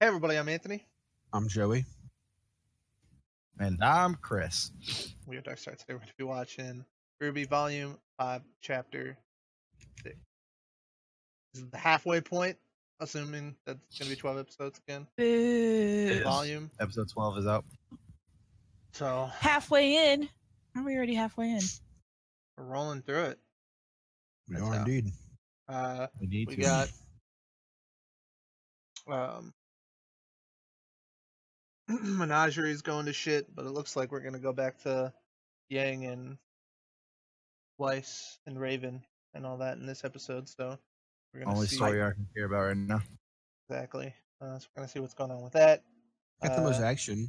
Hey everybody, I'm Anthony. I'm Joey. And I'm Chris. We are DarkStar. Today we're going to be watching RWBY Volume 5, Chapter 6. This is the halfway point, assuming that's going to be 12 episodes again. Yes. Volume. Episode 12 is out. So halfway in. Are we already halfway in? we're rolling through it. We are indeed. We got Menageries going to shit, but it looks like we're going to go back to Yang and Weiss and Raven and all that in this episode. So we're going to Only see story I can care about right now. exactly. So we're going to see what's going on with that. Got the most action.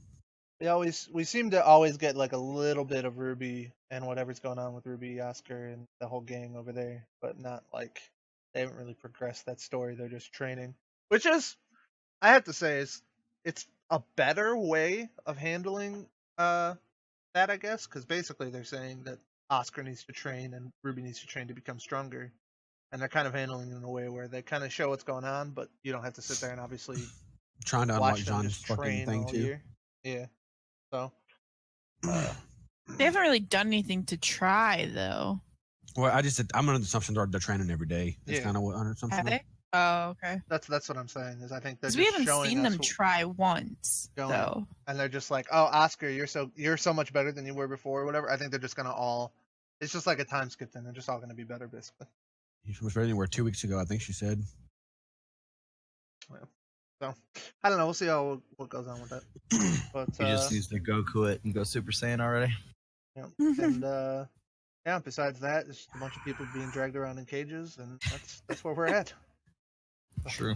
We seem to always get like a little bit of RWBY and whatever's going on with RWBY, Oscar, and the whole gang over there, but not like they haven't really progressed that story. They're just training, which is, I have to say, it's a better way of handling that, I guess, because basically they're saying that Oscar needs to train and RWBY needs to train to become stronger, and they're kind of handling it in a way where they kind of show what's going on, but you don't have to sit there and obviously Trying to unlock watch them John's just fucking train thing all too. year. Yeah. So They haven't really done anything to try, though. Well, I'm under the assumption they're training every day. That's Yeah. kind of what under assumption. Have they? Oh, okay. that's what I'm saying is I think they're Because just we haven't showing seen us them try once, going. though. And they're just like, oh, Oscar, you're so much better than you were before, or whatever. I think they're just gonna all. It's just like a time skip thing. They're just all gonna be better, basically. He was better than were 2 weeks ago, I think she said. So I don't know. We'll see what goes on with that. But He just needs to Goku it and go Super Saiyan already. yeah, and yeah. Besides that, there's a bunch of people being dragged around in cages, and that's where we're at. True.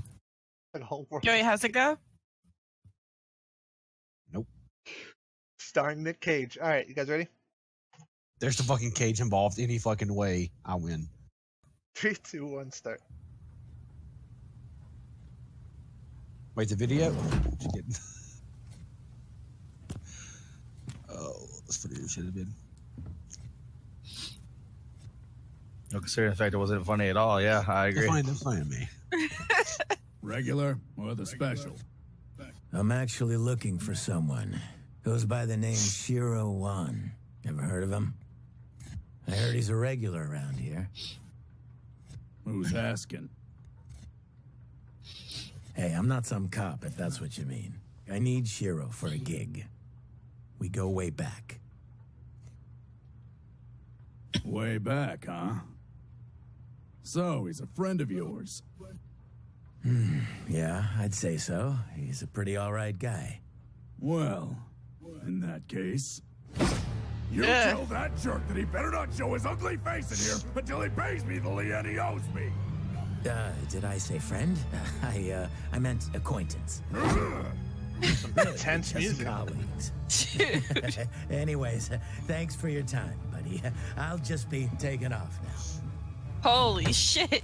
Like a whole world. Joey, how's it go? Nope. Starring Nick Cage. All right, you guys ready? There's the fucking cage involved any fucking way. I win. 3, 2, 1, start. Wait, the video? Oh, this video should have been. No, considering the fact it wasn't funny at all. Yeah, I agree. They're funny to me. Regular or the special? I'm actually looking for someone. Goes by the name Shiro Wan. Ever heard of him? I heard he's a regular around here. Who's asking? Hey, I'm not some cop, if that's what you mean. I need Shiro for a gig. We go way back. Way back, huh? So, he's a friend of yours. Yeah, I'd say so. He's a pretty alright guy. Well, in that case... You tell that jerk that he better not show his ugly face in here until he pays me the lien he owes me. Did I say friend? I meant acquaintance. Intense Just music. colleagues. Anyways, thanks for your time, buddy. I'll just be taking off now. Holy shit.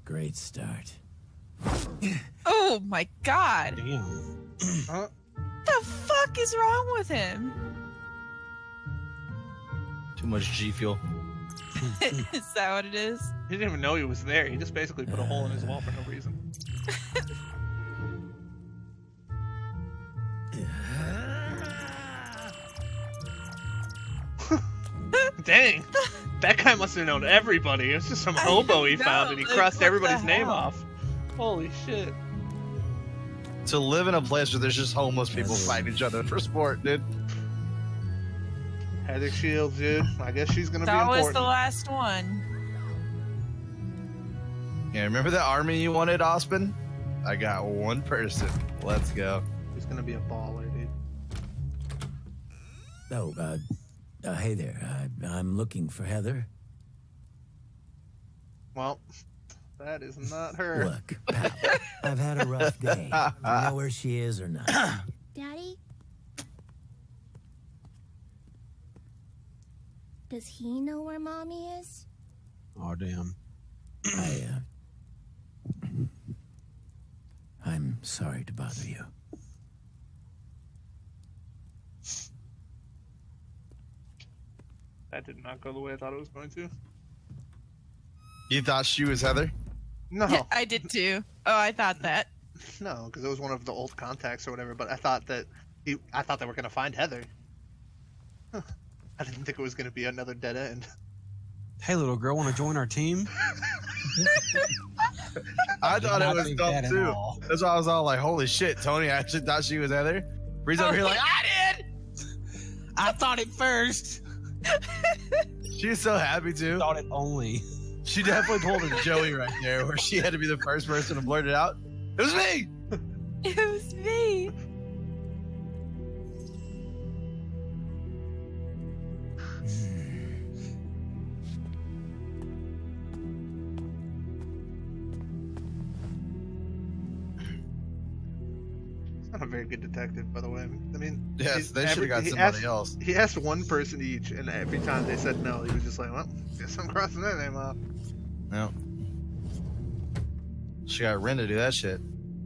Great start. Oh my god. Damn. Huh? What the fuck is wrong with him? Too much G Fuel. Is that what it is? He didn't even know he was there. He just basically put a hole in his wall for no reason. Dang, that guy must have known everybody. It was just some hobo he found, and he like, crossed what everybody's the name hell? off. Holy shit! To live in a place where there's just homeless people fighting each other for sport, dude. Heather Shields, dude. I guess she's gonna be That was important. the last one. Yeah, remember that army you wanted, Ospen? I got one person. Let's go. She's gonna be a baller, dude. Oh, hey there. I'm looking for Heather. Well, that is not her. Look, pal, I've had a rough day. You know where she is or not? Daddy? Does he know where Mommy is? Oh, damn. I'm sorry to bother you. That did not go the way I thought it was going to. You thought she was Heather? No, I did too. Oh, I thought that. no, because it was one of the old contacts or whatever. But I thought they were gonna find Heather. Huh. I didn't think it was gonna be another dead end. Hey, little girl, want to join our team? I did thought it not was think dumb that at too. all. That's why I was all like, "Holy shit!" Tony actually thought she was Heather. Bree's over here like, "I did." I thought it first. She's so happy too. Thought it only. She definitely pulled a Joey right there, where she had to be the first person to blurt it out. It was me. It was me. He's not a very good detective, by the way. I mean, Yes, they should have got he somebody asked- else. He asked one person each, and every time they said no, he was just like, "Well, guess I'm crossing their name off." No. She got Ren to do that shit.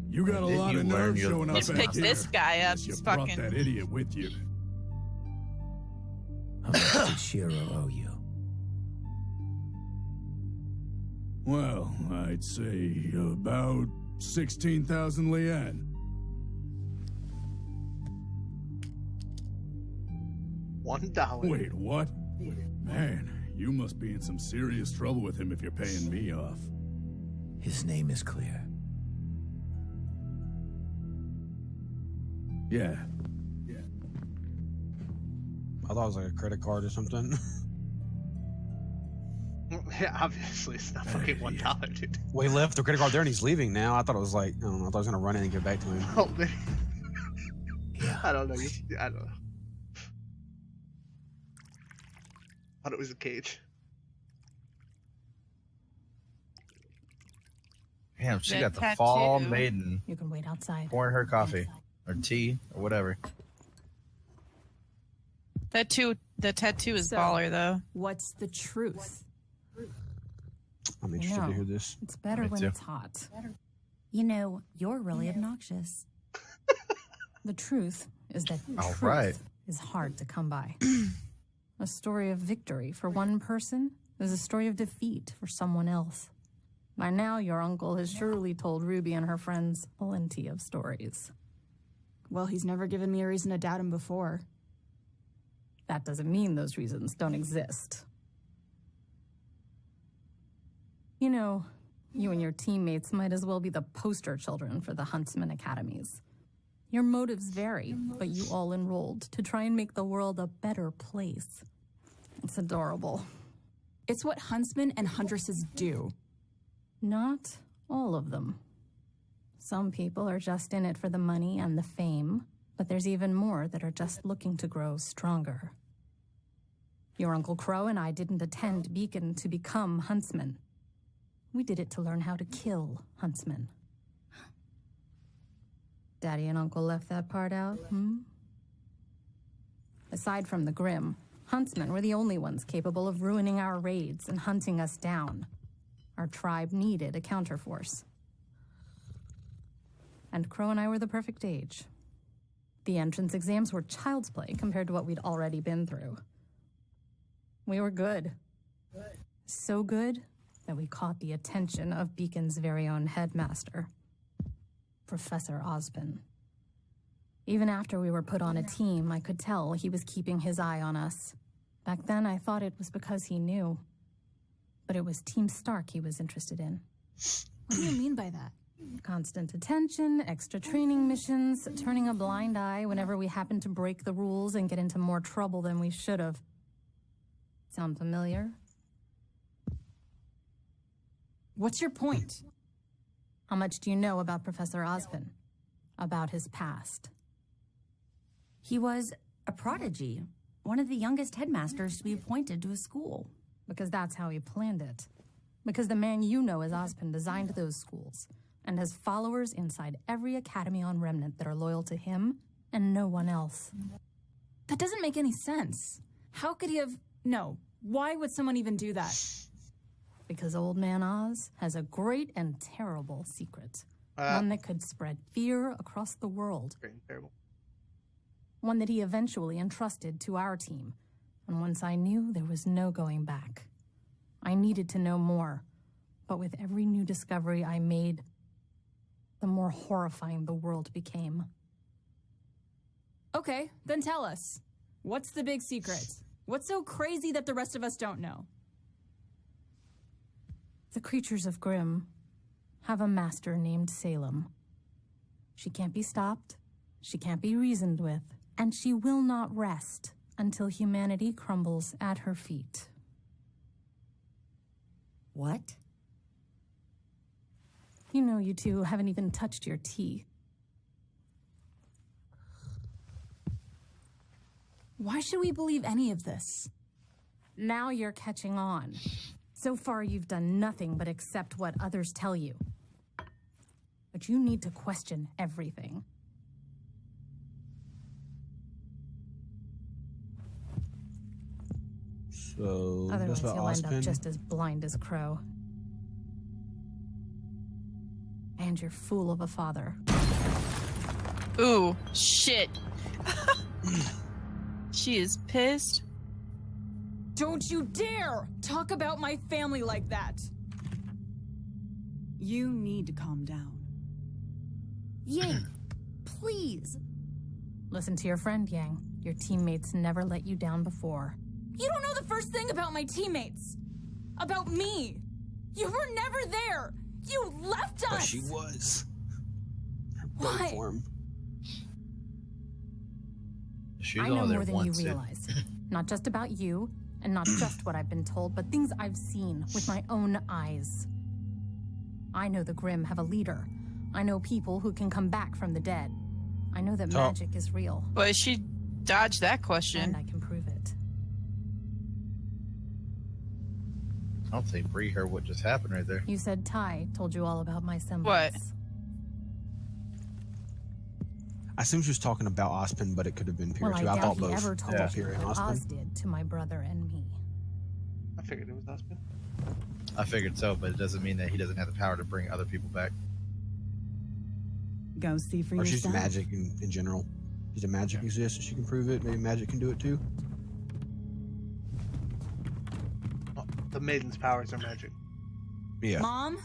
You got a Did lot you of learn nerve your showing up lesson? out Pick here. this guy up. Unless you He's brought fucking. that idiot with you. How much did Shiro owe you? Well, I'd say about 16,000 lien. $1. Wait, what? Man, you must be in some serious trouble with him if you're paying me off. His name is clear. Yeah. I thought it was like a credit card or something. Yeah, obviously it's not fucking $1, dude. Well, he left the credit card there and he's leaving now. I thought it was like, I don't know. I thought I was gonna run in and give it back to him. Oh, man. Yeah. I don't know. I don't know. Thought it was a cage. Damn, she That got the fall tattoo. maiden You can wait outside. pouring her coffee or tea or whatever. The tattoo is So- baller though. What's the truth? I'm interested to No. hear this. It's better Me when too. it's hot. You know, you're really obnoxious. The truth is that All truth right. is hard to come by. A story of victory for one person is a story of defeat for someone else. By now, your uncle has surely told Ruby and her friends plenty of stories. Well, he's never given me a reason to doubt him before. That doesn't mean those reasons don't exist. You know, you and your teammates might as well be the poster children for the Huntsman Academies. Your motives vary, but you all enrolled to try and make the world a better place. It's adorable. It's what huntsmen and huntresses do. Not all of them. Some people are just in it for the money and the fame, but there's even more that are just looking to grow stronger. Your Uncle Crow and I didn't attend Beacon to become huntsmen. We did it to learn how to kill huntsmen. Daddy and Uncle left that part out, Aside from the Grim, huntsmen were the only ones capable of ruining our raids and hunting us down. Our tribe needed a counterforce. And Crow and I were the perfect age. The entrance exams were child's play compared to what we'd already been through. We were good. So good that we caught the attention of Beacon's very own headmaster, Professor Osborn. Even after we were put on a team, I could tell he was keeping his eye on us. Back then, I thought it was because he knew. But it was Team Stark he was interested in. What do you mean by that? Constant attention, extra training missions, turning a blind eye whenever we happened to break the rules and get into more trouble than we should have. Sound familiar? What's your point? How much do you know about Professor Osborn? About his past? He was a prodigy, one of the youngest headmasters to be appointed to a school. Because that's how he planned it. Because the man you know as Osborn designed those schools and has followers inside every academy on Remnant that are loyal to him and no one else. That doesn't make any sense. How could he have... No. Why would someone even do that? Because Old Man Oz has a great and terrible secret. Uh, One that could spread fear across the world. Great and terrible. One that he eventually entrusted to our team, And once I knew, there was no going back. I needed to know more, but with every new discovery I made, the more horrifying the world became. Okay, then tell us. What's the big secret? What's so crazy that the rest of us don't know? The creatures of Grimm have a master named Salem. She can't be stopped, she can't be reasoned with, and she will not rest until humanity crumbles at her feet. What? You know you two haven't even touched your tea. Why should we believe any of this? Now you're catching on. So far you've done nothing but accept what others tell you. But you need to question everything. So that's Otherwise about you'll end up Ozpin. just as blind as Crow. And you're fool of a father. Ooh, shit. She is pissed. Don't you dare talk about my family like that! You need to calm down. Yang, please. Listen to your friend, Yang. Your teammates never let you down before. You don't know the first thing about my teammates. About me. You were never there. You left us. But she was. Her Why? bone form. She's I know only there more than you once. realize. Not just about you, and not just what I've been told, but things I've seen with my own eyes. I know the Grimm have a leader. I know people who can come back from the dead. I know that magic is real. But she dodged that question. And I can prove it. I don't think Bree heard what just happened right there. You said Ty told you all about my semblance. What? I assume she was talking about Ozpin, but it could have been Pyrrha Well, I too. I doubt thought he both. ever told Yeah, you Pyrrha and what Ozpin. Oz did to my brother and me. I figured it was Ozpin. I figured so, but it doesn't mean that he doesn't have the power to bring other people back. Go see for Or she's yourself. magic in general. Does the magic exist and she can prove it? Maybe magic can do it too? Oh, the maiden's powers are magic. Yeah. Mom?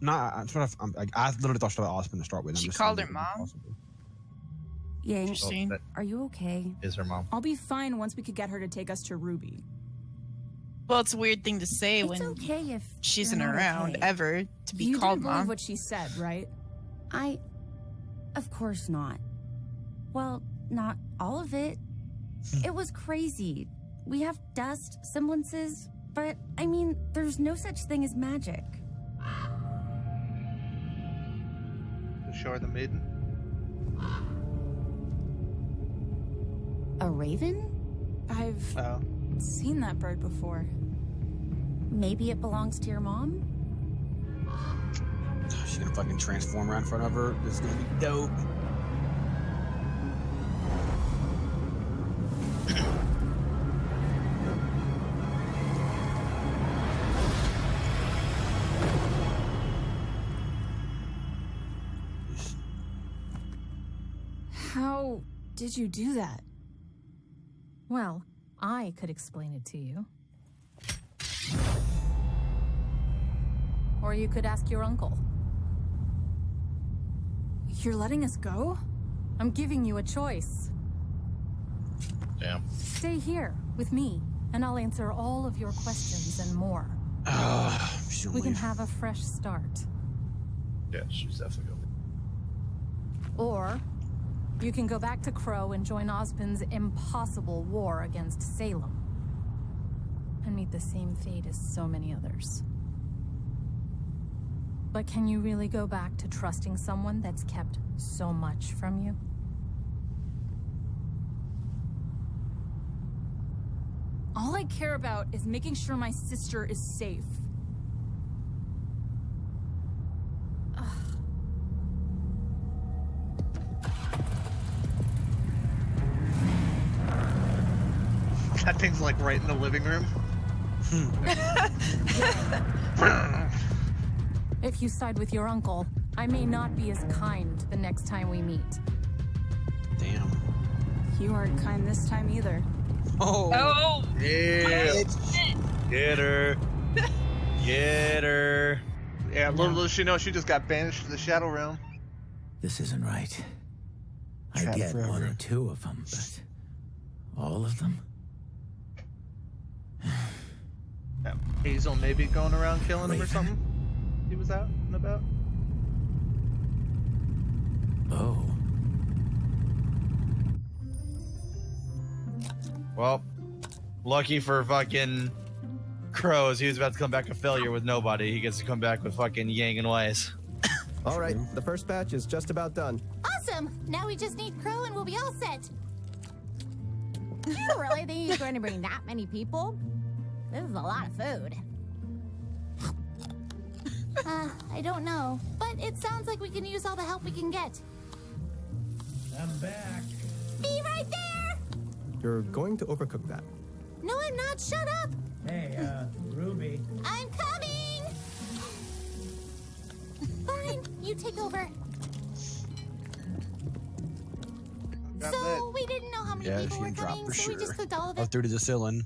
Nah, I literally thought she was about Ozpin to start with. She I'm just called saying her that it mom? was possible. Yang, Interesting. That are you okay? is her mom. I'll be fine once we could get her to take us to RWBY. Well, it's a weird thing to say It's when okay if she isn't you're not around okay. ever to be You called didn't believe mom. what she said, right? Of course not. Well, not all of it. It was crazy. We have dust, semblances, but I mean, there's no such thing as magic. To show her the maiden. A raven? I've Oh. seen that bird before. Maybe it belongs to your mom? She's gonna fucking transform right in front of her. This is gonna be dope. How did you do that? Well, I could explain it to you. Or you could ask your uncle. You're letting us go? I'm giving you a choice. Damn. Stay here with me, and I'll answer all of your questions and more. She don't We can leave. have a fresh start. Yeah, she's definitely going. Or you can go back to Crow and join Ozpin's impossible war against Salem. And meet the same fate as so many others. But can you really go back to trusting someone that's kept so much from you? All I care about is making sure my sister is safe. That thing's like right in the living room. If you side with your uncle, I may not be as kind the next time we meet. Damn. You aren't kind this time either. Oh, Yeah. Get her. Get her. Yeah, little does she know she just got banished to the Shadow Realm. This isn't right. I Trapped get forever. one or two of them, but all of them? Yeah, Hazel maybe going around killing him or Raven. something. He was out and about. Oh. Well, lucky for fucking Crows, he was about to come back a failure with nobody. He gets to come back with fucking Yang and Wise. All right, the first batch is just about done. Awesome! Now we just need Crow and we'll be all set. You really think he's going to bring that many people? This is a lot of food. I don't know, but it sounds like we can use all the help we can get. I'm back. Be right there! You're going to overcook that. No, I'm not. Shut up! Hey, Ruby. I'm coming! Fine, you take over. Got So, that. we didn't know how many Yeah, people she were can drop coming, for so we just sure. cooked all of Oh, it. through to the ceiling.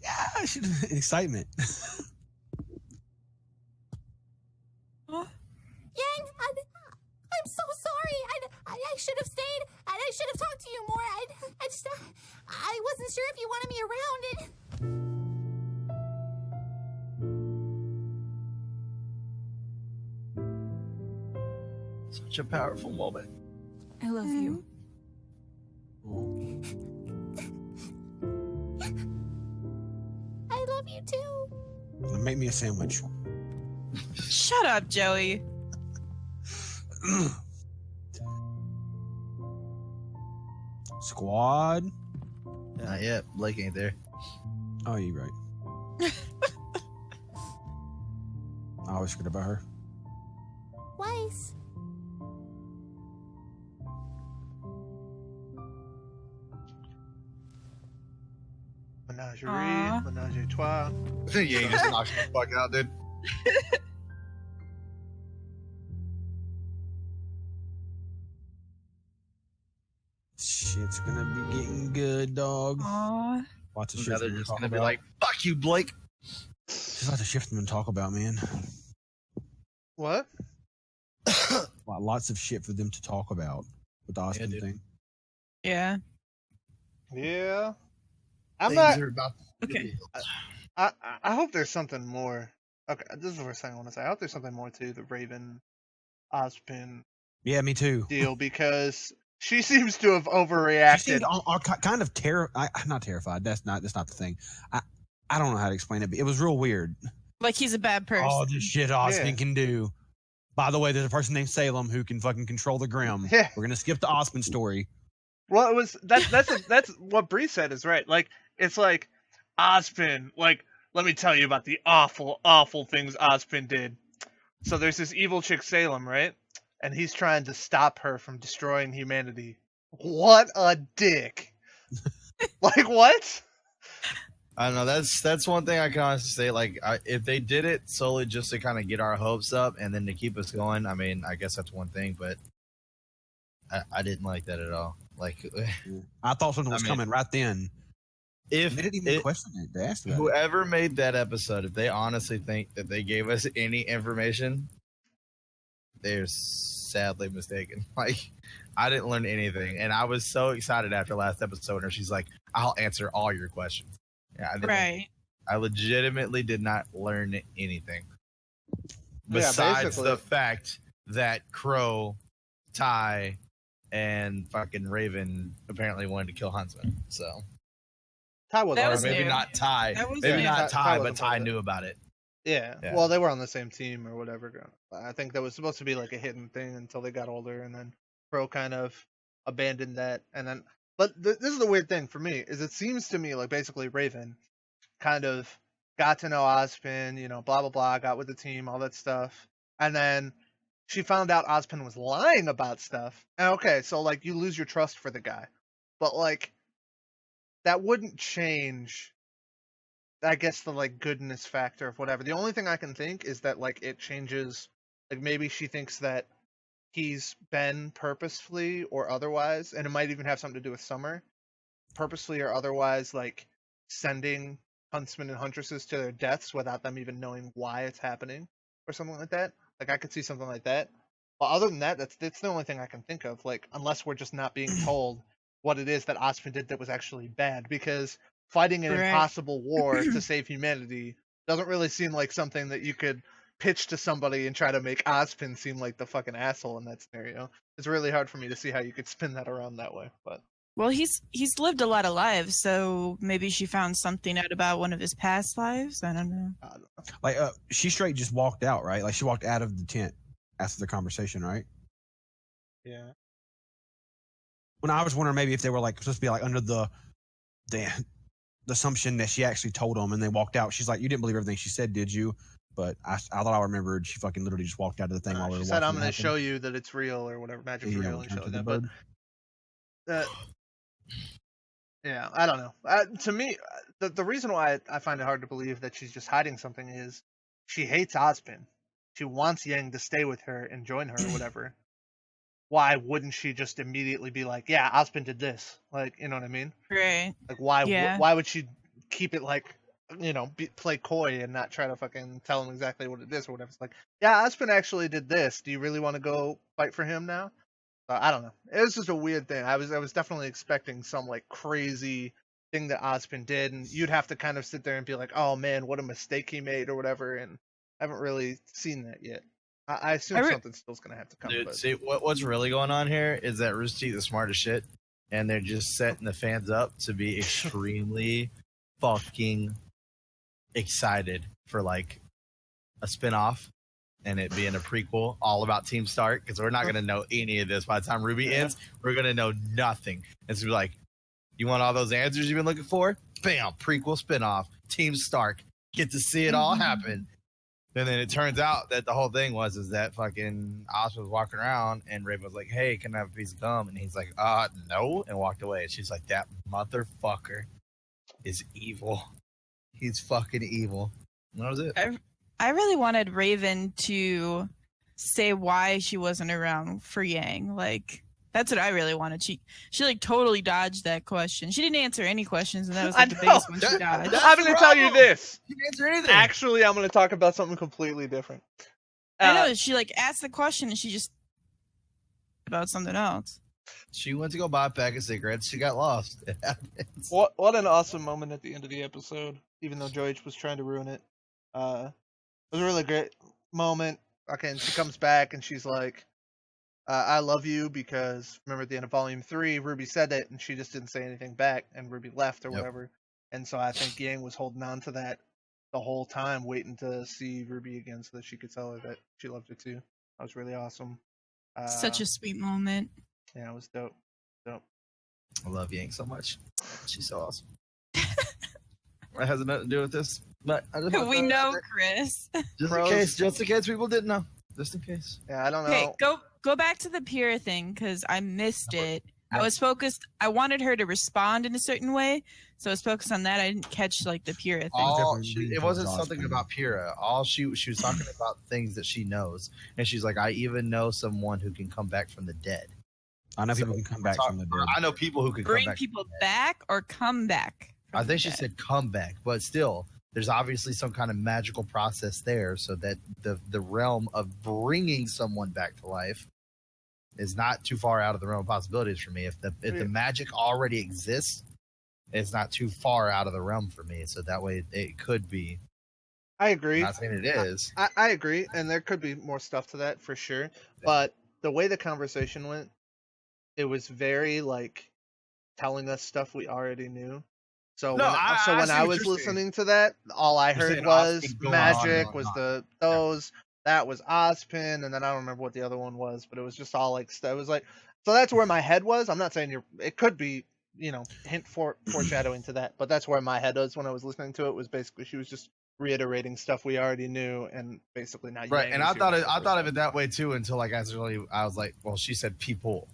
Yeah, she excitement. Yang, I'm so sorry. I should have stayed. I should have talked to you more. I wasn't sure if you wanted me around. Such a powerful moment. I love you. I love you too. Make me a sandwich. shut up, Joey. Squad. Not yet. Blake ain't there. Oh, you're right. I always forget about her. Weiss. Menagerie, Aw. menage a trois. Yeah, you just knocked the fuck out, dude. Shit's gonna be getting good, dog. Aw. Lots of shit Now for they're them to just talk gonna be about. like, "Fuck you, Blake." There's lots of shit for them to talk about, man. What? Lots of shit for them to talk about with the Austin dude. thing. Yeah. Yeah. I'm Things not. are about to Okay. be- I hope there's something more. Okay, this is the first thing I want to say. I hope there's something more to the Raven Ozpin Yeah, me too. deal because she seems to have She overreacted. seemed kind of I'm not terrified. That's not the thing. I don't know how to explain it, but it was real weird. Like he's a bad person. All the shit Austin Yeah. can do. By the way, there's a person named Salem who can fucking control the Grim. Yeah. We're gonna skip the Osmond story. Well, it was that's what Bree said is right. Like it's like Ozpin. Like let me tell you about the awful things Ozpin did. So there's this evil chick Salem, right? And he's trying to stop her from destroying humanity. What a dick! Like what? I don't know. That's one thing I can honestly say. Like, if they did it solely just to kind of get our hopes up and then to keep us going, I mean, I guess that's one thing. But I didn't like that at all. Like, I thought something was I mean, coming right then. if They didn't even question it. They asked about it. whoever made that episode, if they honestly think that they gave us any information, they're sadly mistaken. Like, I didn't learn anything, and I was so excited after last episode. And she's like, "I'll answer all your questions." Yeah, I didn't. Right. I legitimately did not learn anything. Yeah, Besides basically. the fact that Crow, Ty, and fucking Raven apparently wanted to kill Huntsman. So, Ty was, That or was maybe new. not Ty. That was Maybe new. not Ty Ty, wasn't but part Ty of it. knew about it. Yeah. Yeah. Well, they were on the same team or whatever. I think that was supposed to be like a hidden thing until they got older, and then Pro kind of abandoned that. And then, but this is the weird thing for me is it seems to me like basically Raven kind of got to know Ozpin, blah blah blah, got with the team, all that stuff, and then she found out Ozpin was lying about stuff. And okay, so like you lose your trust for the guy, but like that wouldn't change. I guess the like goodness factor of whatever. The only thing I can think is that like it changes. Like maybe she thinks that he's been purposefully or otherwise, and it might even have something to do with Summer, purposely or otherwise, like sending huntsmen and huntresses to their deaths without them even knowing why it's happening or something like that. Like I could see something like that. But other than that, that's the only thing I can think of. Like unless we're just not being told what it is that Ozpin did that was actually bad, because fighting an impossible war to save humanity doesn't really seem like something that you could pitch to somebody and try to make Ozpin seem like the fucking asshole in that scenario. It's really hard for me to see how you could spin that around that way. But well, he's lived a lot of lives, so maybe she found something out about one of his past lives. I don't know. Like, she straight just walked out, right? Like, she walked out of the tent after the conversation, right? Yeah. When I was wondering maybe if they were like supposed to be like under the assumption that she actually told them and they walked out. She's like, you didn't believe everything she said, did you? But I thought I remembered she fucking literally just walked out of the thing while we were she said, I'm going to show you that it's real or whatever. Magic's real and shit like that. But yeah, I don't know. To me, the reason why I find it hard to believe that she's just hiding something is she hates Ozpin. She wants Yang to stay with her and join her or whatever. Why wouldn't she just immediately be like, yeah, Ozpin did this? Like, you know what I mean? Right. Like, why would she keep it like, you know, play coy and not try to fucking tell him exactly what it is or whatever? It's like, yeah, Ozpin actually did this. Do you really want to go fight for him now? I don't know. It was just a weird thing. I was definitely expecting some like crazy thing that Ozpin did, and you'd have to kind of sit there and be like, oh man, what a mistake he made or whatever. And I haven't really seen that yet. I assume something still's gonna have to come. Dude, but... see what's really going on here is that Rooster Teeth is smart as shit, and they're just setting the fans up to be extremely fucking excited for like a spinoff. And it being a prequel all about Team Stark, because we're not going to know any of this by the time RWBY ends. We're going to know nothing. It's be like, you want all those answers you've been looking for? Bam, prequel spinoff, Team Stark. Get to see it all happen. And then it turns out that the whole thing is that fucking Oscar was walking around and Raven was like, hey, can I have a piece of gum? And he's like, no, and walked away. And she's like, that motherfucker is evil. He's fucking evil. And that was it. I really wanted Raven to say why she wasn't around for Yang. Like, that's what I really wanted. She like totally dodged that question. She didn't answer any questions, and that was like the biggest one she dodged. I'm going to tell you this. She didn't answer anything. Actually, I'm going to talk about something completely different. I know. She like asked the question, and she just about something else. She went to go buy a pack of cigarettes. She got lost. It happens. What an awesome moment at the end of the episode, even though Joyce was trying to ruin it. It was a really great moment. Okay, and she comes back and she's like, I love you, because remember at the end of Volume 3, RWBY said it and she just didn't say anything back and RWBY left or whatever. And so I think Yang was holding on to that the whole time, waiting to see RWBY again so that she could tell her that she loved her too. That was really awesome. Such a sweet moment. Yeah, it was dope. Dope. I love Yang so much. She's so awesome. It has nothing to do with this. But I just we know, Chris. Just in case people didn't know. Just in case. Yeah, I don't know. Hey, go back to the Pyrrha thing, because I missed it. I was focused. I wanted her to respond in a certain way, so I was focused on that. I didn't catch like the Pyrrha thing. It wasn't something about Pyrrha. She was talking about things that she knows, and she's like, I even know someone who can come back from the dead. I know people who can come back from the dead. I know people who can bring come back people back or come back. I think she said come back, but still, there's obviously some kind of magical process there, so that the realm of bringing someone back to life is not too far out of the realm of possibilities for me. If the magic already exists, it's not too far out of the realm for me. So that way, it could be. I agree. I'm not saying it is. I agree, and there could be more stuff to that for sure. But the way the conversation went, it was very like telling us stuff we already knew. So when I was listening to that, all I heard was magic was that was Ozpin, and then I don't remember what the other one was, but it was just all like it was like, so that's where my head was. I'm not saying it could be, you know, foreshadowing to that, but that's where my head was when I was listening to it. Was basically she was just reiterating stuff we already knew and basically not right. And I thought of it that way too until like actually I was like, well, she said people,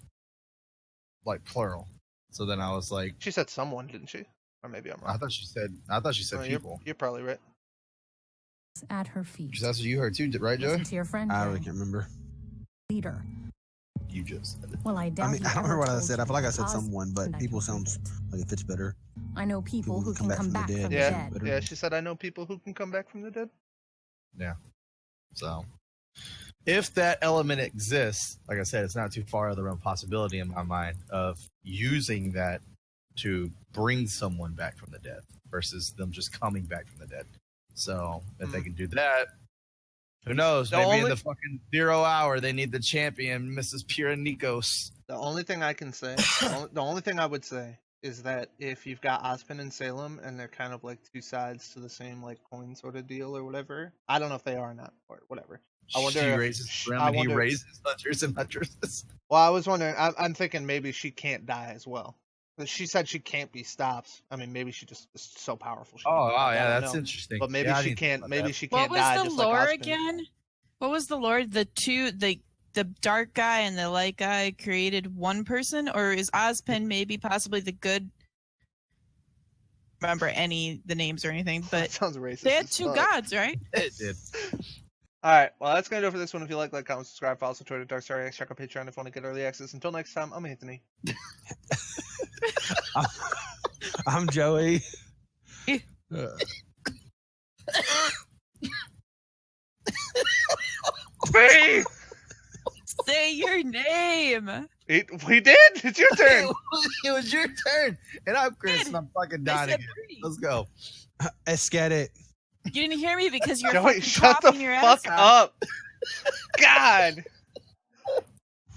like plural. So then I was like, she said someone, didn't she? Or maybe I'm wrong. I thought she said people. You're probably right. At her feet. That's what you heard too, right, Joey? Listen to your friend. I really can't remember. Leader. You just said it. Well, I doubt I mean, he I don't ever remember what I told said. you I feel like I that said Oz someone, but back people from the sounds dead. like it fits better. I know people who can come back from the Yeah, dead. yeah. She said, "I know people who can come back from the dead." Yeah. So, if that element exists, like I said, it's not too far of the realm of possibility in my mind of using that to bring someone back from the dead versus them just coming back from the dead. So, if they can do that, who knows? The Maybe in only- the fucking 0 hour, they need the champion, Mrs. Piranikos. The only thing I can say, the only thing I would say is that if you've got Ozpin and Salem and they're kind of like two sides to the same like coin sort of deal or whatever, I don't know if they are or not or whatever. I wonder She if- raises Grim I and he wonder- raises hunters and huntresses. Well, I was wondering. I'm thinking maybe she can't die as well. But she said she can't be stopped. I mean, maybe she just is so powerful. She Oh, can't wow, die. I yeah, don't that's know. interesting. But maybe Yeah, I she didn't think can't. about Maybe that. she What can't was die the just lore like Ozpin. again? What was the lore? The dark guy and the light guy created one person, or is Ozpin maybe possibly the good? Remember the names or anything, That but sounds racist. they had as two fuck. gods, right? It did. All right. Well, that's gonna do it for this one. If you like, comment, subscribe, follow us on Twitter, DarkStar, check out Patreon if you want to get early access. Until next time, I'm Anthony. I'm Joey. Say your name. We did. It's your turn. It was your turn. And I'm Chris, and I'm fucking I dying said again. Bree. Let's go. Let's get it. You didn't hear me because you're Joey, fucking shut the coughing your ass fuck off. up. God.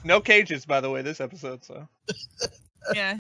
No cages, by the way, this episode. So. Yeah.